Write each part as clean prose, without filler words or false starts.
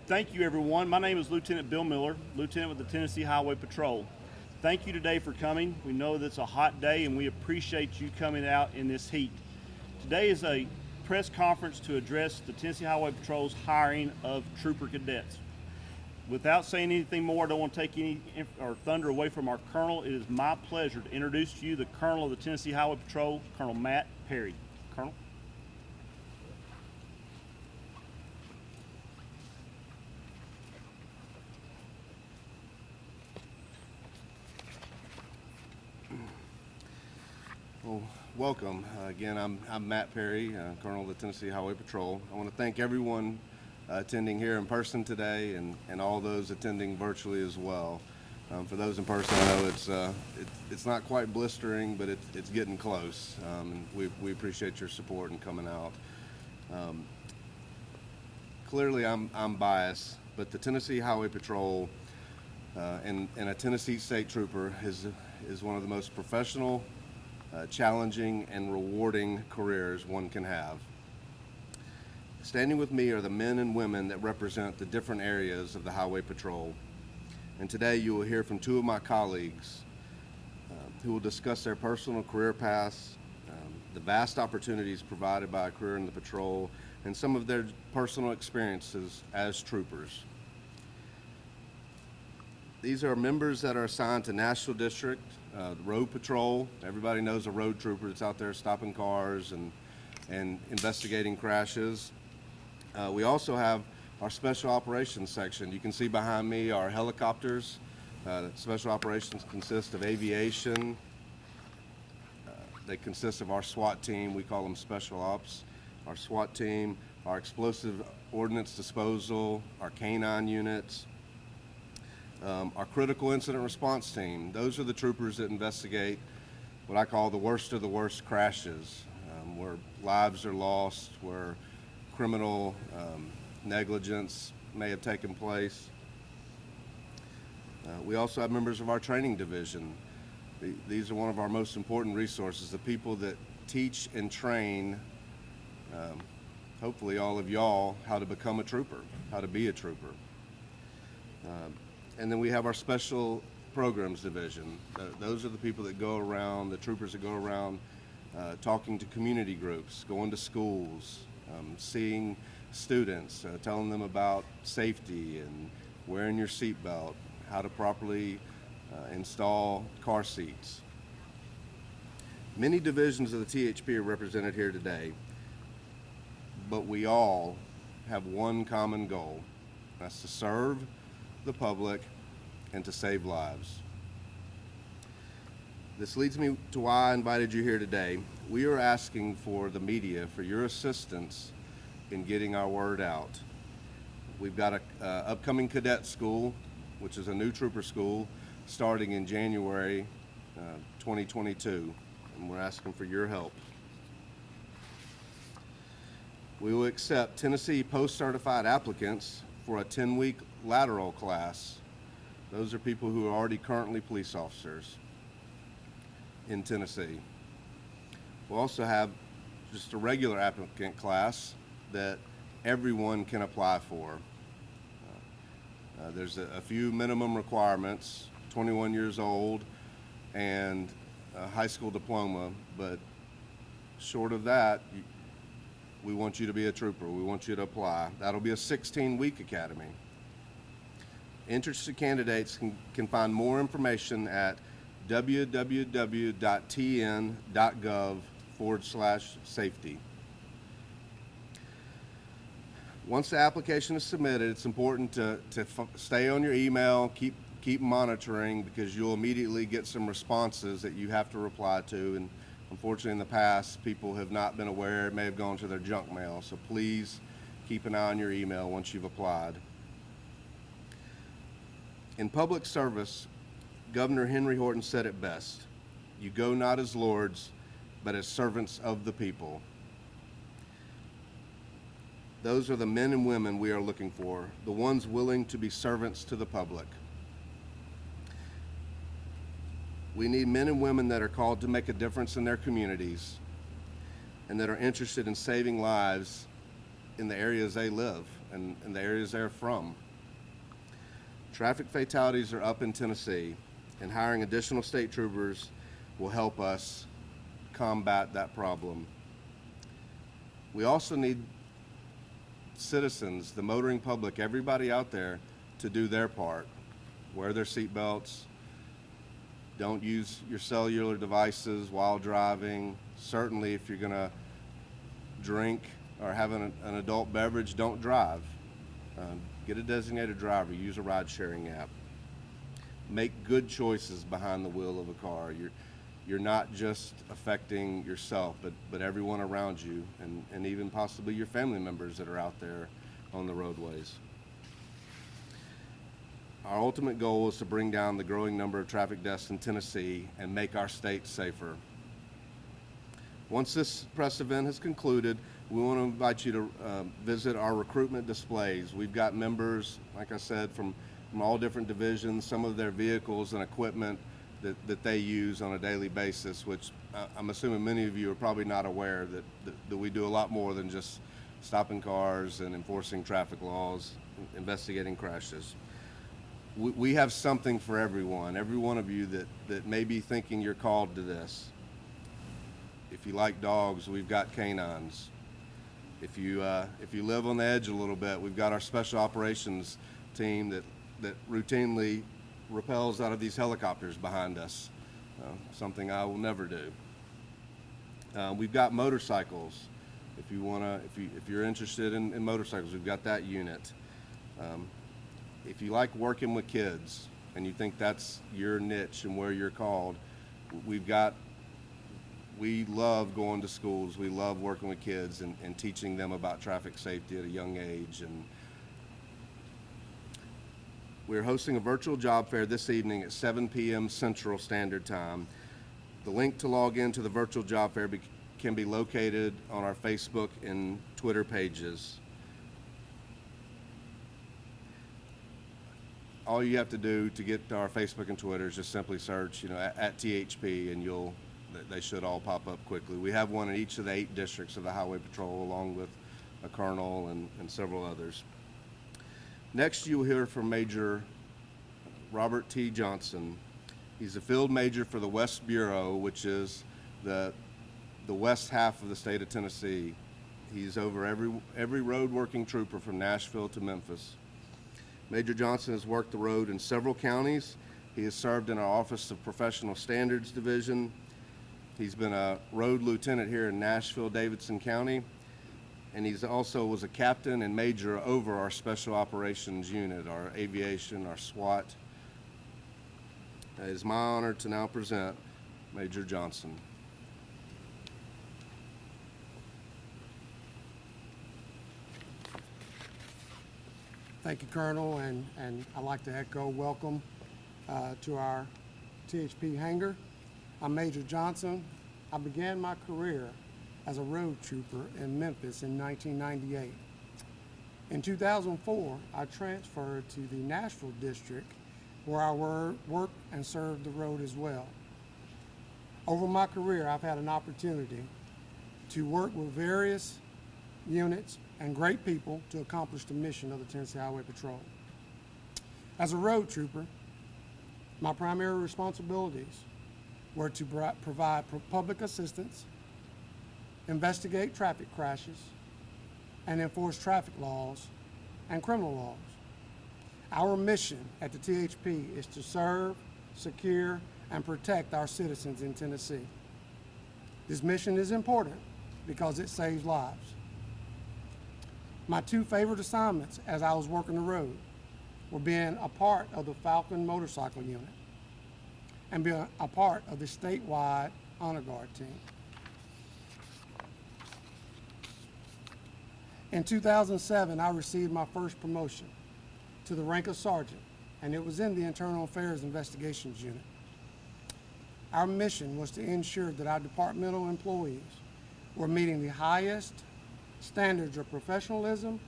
Thank you, everyone. My name is Lieutenant Bill Miller, Lieutenant with the Tennessee Highway Patrol. Thank you today for coming. We know that it's a hot day and we appreciate you coming out in this heat. Today is a press conference to address the Tennessee Highway Patrol's hiring of trooper cadets. Without saying anything more, I don't want to take any thunder away from our Colonel. It is my pleasure to introduce to you the Colonel of the Tennessee Highway Patrol, Colonel Matt Perry. Colonel. Well, welcome. Again, I'm Matt Perry, Colonel of the Tennessee Highway Patrol. I want to thank everyone attending here in person today and all those attending virtually as well. For those in person, I know it's not quite blistering, but it's getting close. And we appreciate your support in coming out. Clearly, I'm biased, but the Tennessee Highway Patrol and a Tennessee State Trooper is one of the most professional, challenging and rewarding careers one can have. Standing with me are the men and women that represent the different areas of the Highway Patrol. And today you will hear from two of my colleagues who will discuss their personal career paths, the vast opportunities provided by a career in the patrol, and some of their personal experiences as troopers. These are members that are assigned to National District, the Road Patrol. Everybody knows a road trooper that's out there stopping cars and investigating crashes. We also have our Special Operations section. You can see behind me our helicopters. Special Operations consist of aviation. They consist of our SWAT team. We call them Special Ops. Our SWAT team, our explosive ordnance disposal, our canine units, our critical incident response team. Those are the troopers that investigate what I call the worst of the worst crashes, where lives are lost, where criminal negligence may have taken place. We also have members of our training division. These are one of our most important resources, the people that teach and train, hopefully all of y'all, how to become a trooper, how to be a trooper. And then we have our Special Programs Division. Those are the people that go around, the troopers that go around talking to community groups, going to schools, seeing students, telling them about safety and wearing your seatbelt, how to properly install car seats. Many divisions of the THP are represented here today, but we all have one common goal. That's to serve the public and to save lives. This leads me to why I invited you here today. We are asking for the media for your assistance in getting our word out. We've got a upcoming cadet school, which is a new trooper school, starting in January 2022, and we're asking for your help. We will accept Tennessee post-certified applicants for a 10-week lateral class. Those are people who are already currently police officers in Tennessee. We'll also have just a regular applicant class that everyone can apply for. There's a few minimum requirements, 21 years old and a high school diploma, but short of that, we want you to be a trooper. We want you to apply. That'll be a 16-week academy. Interested candidates can find more information at www.tn.gov/safety. Once the application is submitted, it's important to stay on your email, keep monitoring, because you'll immediately get some responses that you have to reply to. And unfortunately, in the past, people have not been aware. It may have gone to their junk mail. So please keep an eye on your email once you've applied. In public service, Governor Henry Horton said it best: "You go not as lords, but as servants of the people." Those are the men and women we are looking for, the ones willing to be servants to the public. We need men and women that are called to make a difference in their communities and that are interested in saving lives in the areas they live and the areas they're from. Traffic fatalities are up in Tennessee, and hiring additional state troopers will help us combat that problem. We also need citizens, the motoring public, everybody out there to do their part. Wear their seatbelts. Don't use your cellular devices while driving. Certainly, if you're going to drink or have an adult beverage, don't drive. Get a designated driver. Use a ride-sharing app. Make good choices behind the wheel of a car. You're not just affecting yourself, but everyone around you, and even possibly your family members that are out there on the roadways. Our ultimate goal is to bring down the growing number of traffic deaths in Tennessee and make our state safer. Once this press event has concluded, we want to invite you to visit our recruitment displays. We've got members, like I said, from all different divisions, some of their vehicles and equipment that they use on a daily basis, which I'm assuming many of you are probably not aware that we do a lot more than just stopping cars and enforcing traffic laws, investigating crashes. We have something for everyone, every one of you that may be thinking you're called to this. If you like dogs, we've got canines. If you live on the edge a little bit, we've got our special operations team that routinely rappels out of these helicopters behind us, something I will never do. We've got motorcycles. If you're interested in motorcycles, we've got that unit. If you like working with kids and you think that's your niche and where you're called, we love going to schools. We love working with kids and teaching them about traffic safety at a young age. And we're hosting a virtual job fair this evening at 7 p.m. Central Standard Time. The link to log into the virtual job fair can be located on our Facebook and Twitter pages. All you have to do to get to our Facebook and Twitter is just simply search, at THP, and they should all pop up quickly. We have one in each of the 8 districts of the Highway Patrol, along with a colonel and several others. Next, you will hear from Major Robert T. Johnson. He's a field major for the West Bureau, which is the west half of the state of Tennessee. He's over every road working trooper from Nashville to Memphis. Major Johnson has worked the road in several counties. He has served in our Office of Professional Standards Division. He's been a road lieutenant here in Nashville, Davidson County, and he's also was a captain and major over our Special Operations Unit, our aviation, our SWAT. It is my honor to now present Major Johnson. Thank you, Colonel, and I'd like to echo welcome to our THP hangar. I'm Major Johnson. I began my career as a road trooper in Memphis in 1998. In 2004, I transferred to the Nashville district, where I worked and served the road as well. Over my career, I've had an opportunity to work with various units and great people to accomplish the mission of the Tennessee Highway Patrol. As a road trooper, my primary responsibilities were to provide public assistance, investigate traffic crashes, and enforce traffic laws and criminal laws. Our mission at the THP is to serve, secure, and protect our citizens in Tennessee. This mission is important because it saves lives. My 2 favorite assignments as I was working the road were being a part of the Falcon Motorcycle Unit and being a part of the statewide Honor Guard team. In 2007, I received my first promotion to the rank of sergeant, and it was in the Internal Affairs Investigations Unit. Our mission was to ensure that our departmental employees were meeting the highest standards of professionalism,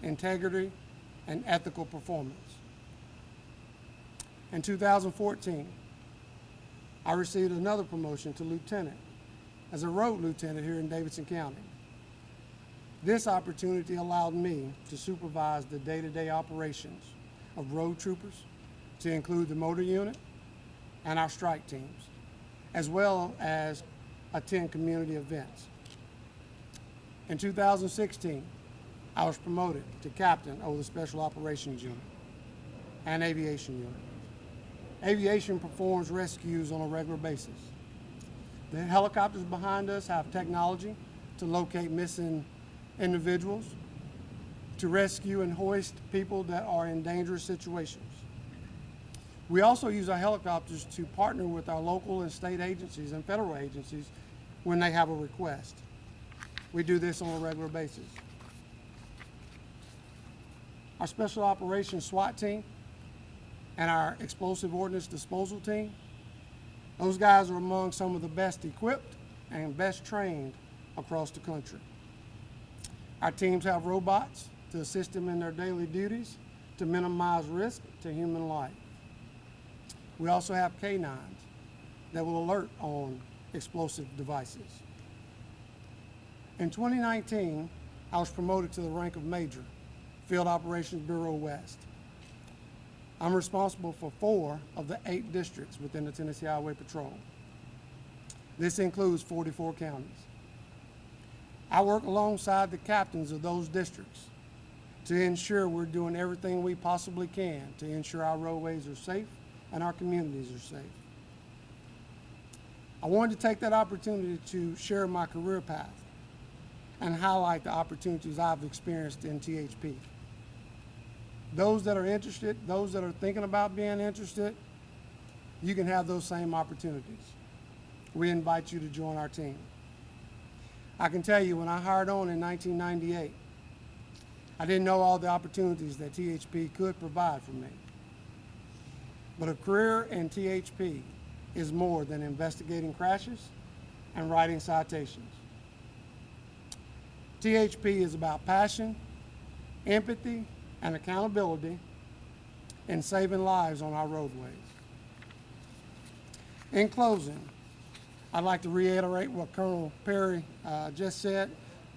integrity, and ethical performance. In 2014, I received another promotion to lieutenant as a road lieutenant here in Davidson County. This opportunity allowed me to supervise the day-to-day operations of road troopers, to include the motor unit and our strike teams, as well as attend community events. In 2016, I was promoted to captain of the Special Operations Unit and Aviation Unit. Aviation performs rescues on a regular basis. The helicopters behind us have technology to locate missing individuals, to rescue and hoist people that are in dangerous situations. We also use our helicopters to partner with our local and state agencies and federal agencies when they have a request. We do this on a regular basis. Our Special Operations SWAT team and our Explosive Ordnance Disposal team, those guys are among some of the best equipped and best trained across the country. Our teams have robots to assist them in their daily duties to minimize risk to human life. We also have canines that will alert on explosive devices. In 2019, I was promoted to the rank of Major, Field Operations Bureau West. I'm responsible for 4 of the 8 districts within the Tennessee Highway Patrol. This includes 44 counties. I work alongside the captains of those districts to ensure we're doing everything we possibly can to ensure our roadways are safe and our communities are safe. I wanted to take that opportunity to share my career path and highlight the opportunities I've experienced in THP. Those that are interested, those that are thinking about being interested, you can have those same opportunities. We invite you to join our team. I can tell you, when I hired on in 1998, I didn't know all the opportunities that THP could provide for me. But a career in THP is more than investigating crashes and writing citations. THP is about passion, empathy, and accountability in saving lives on our roadways. In closing, I'd like to reiterate what Colonel Perry just said.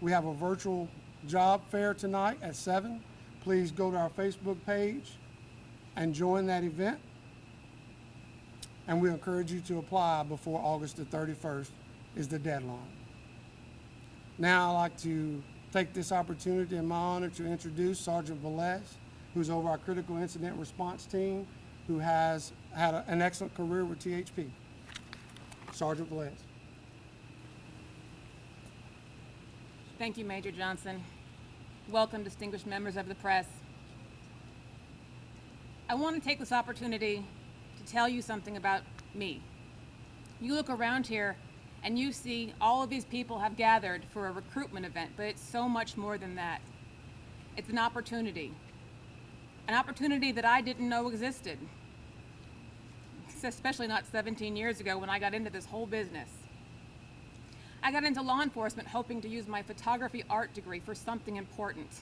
We have a virtual job fair tonight at 7. Please go to our Facebook page and join that event. And we encourage you to apply before August the 31st is the deadline. Now I'd like to take this opportunity and my honor to introduce Sergeant Velez, who's over our critical incident response team, who has had an excellent career with THP. Sergeant Velez. Thank you, Major Johnson. Welcome, distinguished members of the press. I want to take this opportunity to tell you something about me. You look around here and you see all of these people have gathered for a recruitment event, but it's so much more than that. It's an opportunity that I didn't know existed, especially not 17 years ago when I got into this whole business. I got into law enforcement hoping to use my photography art degree for something important.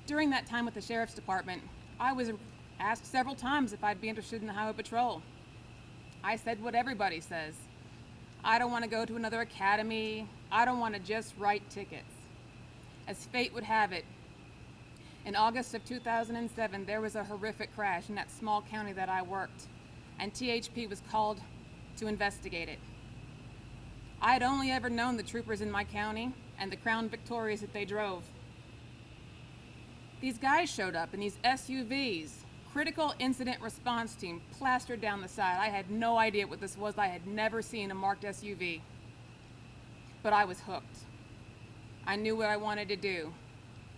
During that time with the Sheriff's Department, I was asked several times if I'd be interested in the Highway Patrol. I said what everybody says. I don't want to go to another academy. I don't want to just write tickets. As fate would have it, in August of 2007, there was a horrific crash in that small county that I worked, and THP was called to investigate it. I had only ever known the troopers in my county and the Crown Victorias that they drove. These guys showed up in these SUVs, critical incident response team, plastered down the side. I had no idea what this was. I had never seen a marked SUV. But I was hooked. I knew what I wanted to do.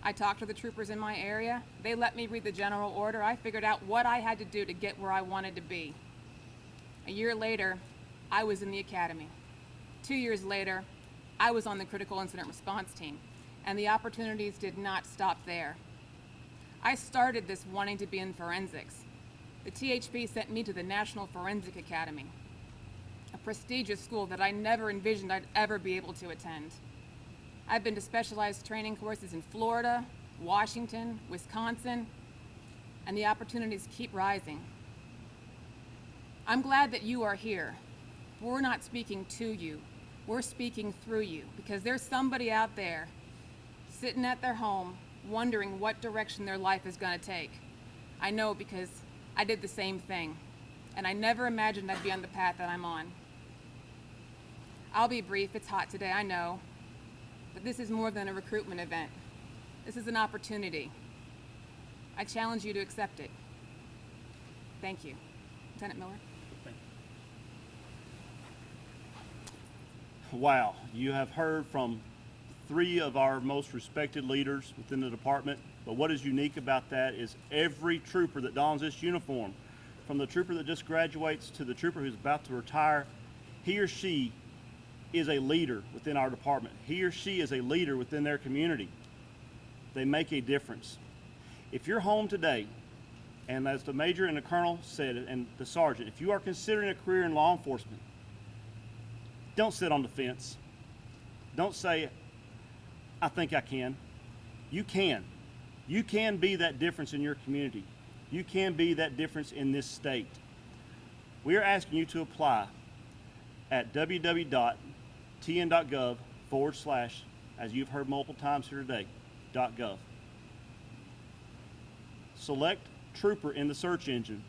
I talked to the troopers in my area. They let me read the general order. I figured out what I had to do to get where I wanted to be. A year later, I was in the academy. 2 years later, I was on the critical incident response team, and the opportunities did not stop there. I started this wanting to be in forensics. The THP sent me to the National Forensic Academy, a prestigious school that I never envisioned I'd ever be able to attend. I've been to specialized training courses in Florida, Washington, Wisconsin, and the opportunities keep rising. I'm glad that you are here. We're not speaking to you. We're speaking through you, because there's somebody out there sitting at their home, wondering what direction their life is going to take. I know because I did the same thing, and I never imagined I'd be on the path that I'm on. I'll be brief, it's hot today, I know, but this is more than a recruitment event. This is an opportunity. I challenge you to accept it. Thank you. Lieutenant Miller? Wow, you have heard from 3 of our most respected leaders within the department, but what is unique about that is every trooper that dons this uniform, from the trooper that just graduates to the trooper who's about to retire, he or she is a leader within our department. He or she is a leader within their community. They make a difference. If you're home today, and as the major and the colonel said, and the sergeant, if you are considering a career in law enforcement, don't sit on the fence. Don't say, I think I can. You can. You can be that difference in your community. You can be that difference in this state. We are asking you to apply at www.tn.gov/, as you've heard multiple times here today, .gov. Select Trooper in the search engine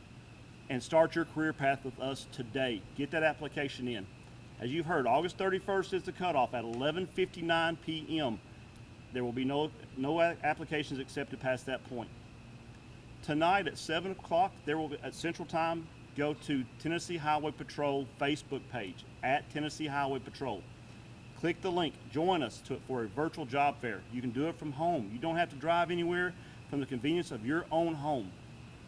and start your career path with us today. Get that application in. As you've heard, August 31st is the cutoff at 11:59 p.m. There will be no applications accepted past that point. Tonight at 7 o'clock, there will be, at Central Time, go to Tennessee Highway Patrol Facebook page, at Tennessee Highway Patrol. Click the link. Join us for a virtual job fair. You can do it from home. You don't have to drive anywhere, from the convenience of your own home.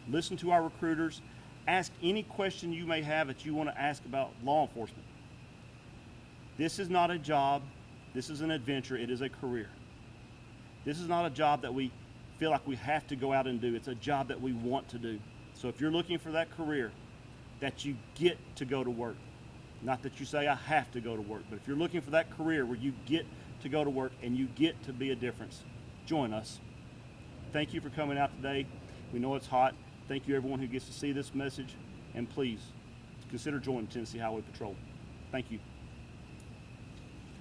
Listen to our recruiters. Ask any question you may have that you want to ask about law enforcement. This is not a job. This is an adventure. It is a career. This is not a job that we feel like we have to go out and do. It's a job that we want to do. So if you're looking for that career, that you get to go to work, not that you say I have to go to work, but if you're looking for that career where you get to go to work and you get to be a difference, join us. Thank you for coming out today. We know it's hot. Thank you everyone who gets to see this message, and please consider joining Tennessee Highway Patrol. Thank you.